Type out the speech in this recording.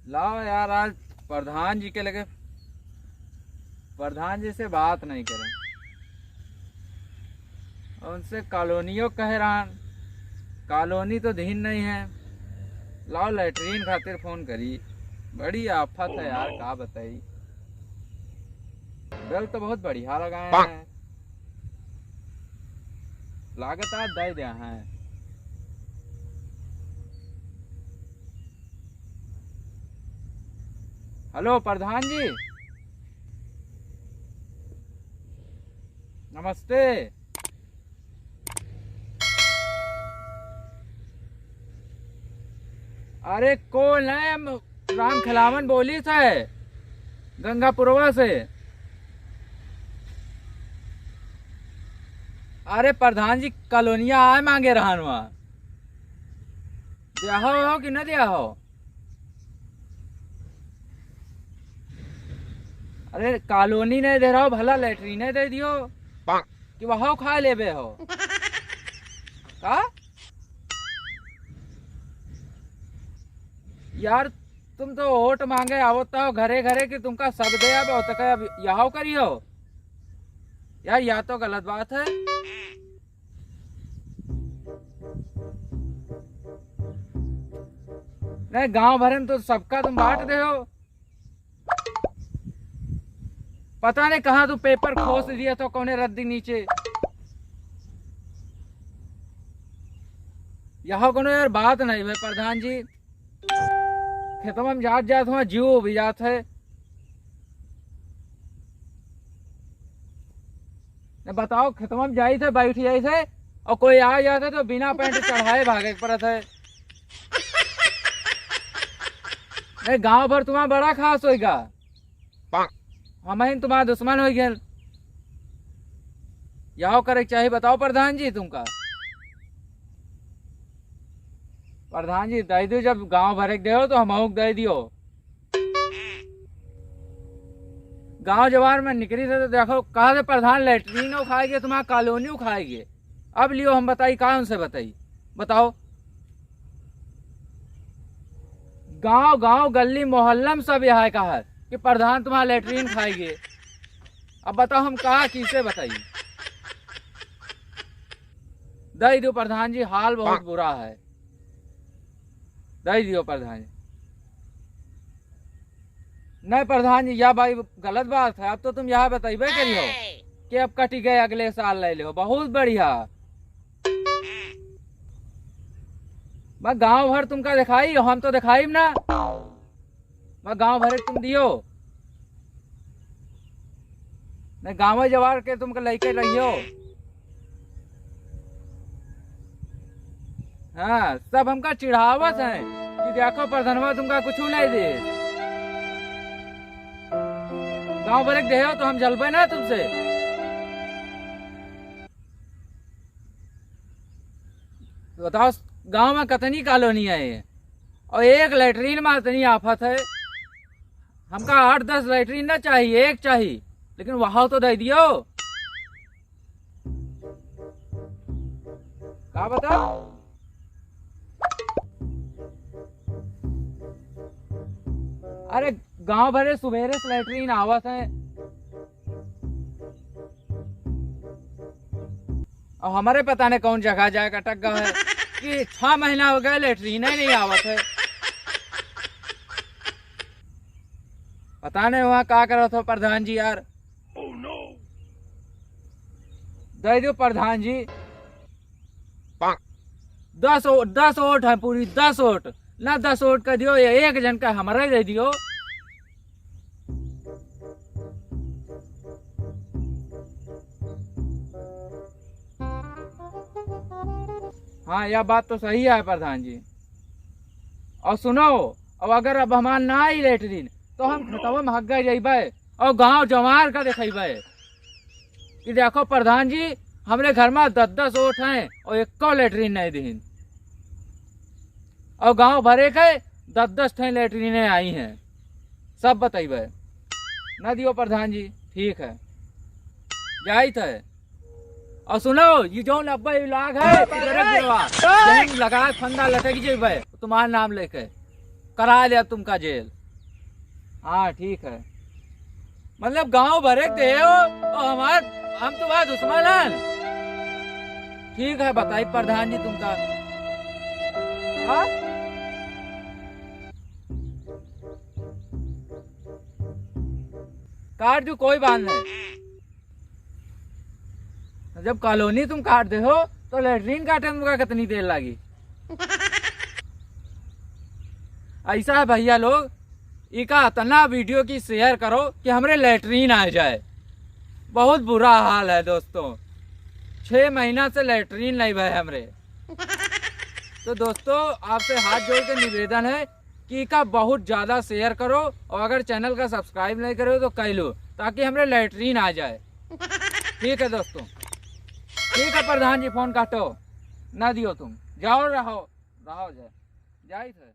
लाओ यार, आज प्रधान जी के लगे, प्रधान जी से बात नहीं करें, और उनसे कॉलोनियों कह रहा, कॉलोनी तो धीन नहीं है। लाओ लैट्रीन खातिर फोन करी, बड़ी आफत है यार, का बताई। बिल तो बहुत बढ़िया लगाए हैं, लागत आज दे दिया है। हेलो प्रधान जी, नमस्ते। अरे कौन है? हम राम खिलावन बोली थे गंगापुरवा से। अरे प्रधान जी कॉलोनिया आए मांगे रहन वहाँ, दिया हो कि न दिया हो? अरे कॉलोनी नहीं दे रहा हो, भला लेटरीन दे दियो कि वहाँ खा लेबे हो का? यार तुम तो वोट मांगे आवत हो घरे घरे कि तुमका सब दे अब तक अब यहाँ करियो यार, या तो गलत बात है। नहीं गांव भर में तो सबका तुम बांट दे हो, पता नहीं कहाँ तू पेपर खोस दिया तो कौने रद्दी नीचे। यहाँ कोनो यार बात नहीं भाई प्रधान जी, खेतवा में जात जात हुआ जीव भी जात है। ने बताओ खेतवा में जाई थे, बैठ जाई थे और कोई आ जाता तो बिना पैंट चढ़ाए भागे पड़त है। नहीं गांव भर तुम्हारा बड़ा खास होगा, हमें तुम्हारा दुश्मन हो गया। यहाँ करे चाहिए बताओ प्रधान जी तुमका। प्रधान जी दे दो, जब गांव भरे दे हो तो हम दे दियो। गांव जवार में निकली थे तो देखो कहा से प्रधान लेटरीन खाएंगे, तुम्हारा कॉलोनी खाएंगे। अब लियो हम बताई कहा उनसे बताई, बताओ। गांव गांव गली मोहल्ला में सब यहाँ कहा है कि प्रधान तुम्हारा लेटरीन खाएंगे। अब बताओ हम कहा किसे बताइए। दे दो प्रधान जी, हाल बहुत बुरा है, दे दियो प्रधान जी। नहीं प्रधान जी यह भाई गलत बात है, अब तो तुम यहाँ बताइबे करी हो कि अब कटी गए अगले साल ले लो, बहुत बढ़िया। मैं गांव भर तुमका दिखाई, हम तो दिखाई ना, मैं गांव भर तुम दियो। नहीं गांव जवार के तुमको लेके रहियो। हाँ सब हमका चिढ़ावत है कि देखो प्रधानवा तुमका कुछ नहीं दे, गांव भर दे हो तो हम जलबे ना तुमसे। तो बताओ गांव में कितनी कॉलोनी है और एक लेटरीन में इतनी आफत है। हमका 8-10 लेटरीन ना चाहिए, एक चाहिए, लेकिन वहां तो दे दियो। क्या बताओ? अरे गांव भरे सुबेरे से लेटरीन आवत है और हमारे पता नहीं कौन जगह जाए अटक गया है कि 6 महीना हो गए लेटरीन ही नहीं आवत है। पता नहीं वहाँ क्या करो तो प्रधान जी यार। दे दो प्रधान जी, 10 वोट है पूरी, 10 वोट ना, 10 वोट का दियो, ये एक जन का हमारा ही दे दियो। हाँ यह बात तो सही है प्रधान जी। और सुनो, अब अगर अब हमार ना आई लेटरीन तो हम खतवा में हक गए जाइबे और गांव जवार का देखेबे कि देखो प्रधान जी हमरे घर में 10-10 वोट हैं और एक लेटरीन नहीं दीन, और गांव भरे के 10-10 लेटरीने आई हैं, सब बताइबे। न दियो प्रधान जी, ठीक है जाई थे। और सुनो ये जो 90 लाख है लगा फंदा लटक जेबे तुम्हारा नाम लेके। करा लिया तुमका जेल। हाँ ठीक है, मतलब गांव भरे के दे हो और हम तुम्हारा दुश्मन हैं। ठीक है, बताइए प्रधान जी तुमका। हाँ? काट दो, कोई बात नहीं। जब कॉलोनी तुम काट दे हो तो लेटरिन काटे तुमका कितनी देर लगी? ऐसा है भैया लोग, इका इतना वीडियो की शेयर करो कि हमरे लेटरिन आ जाए। बहुत बुरा हाल है दोस्तों, 6 महीना से लेटरिन नहीं भाई हमरे। तो दोस्तों आपसे हाथ जोड़ के निवेदन है कि इका बहुत ज़्यादा शेयर करो, और अगर चैनल का सब्सक्राइब नहीं करो तो कर लो, ताकि हमरे लेटरिन आ जाए। ठीक है दोस्तों, ठीक है प्रधान जी, फोन काटो ना दियो, तुम जाओ, रहो जाए थे।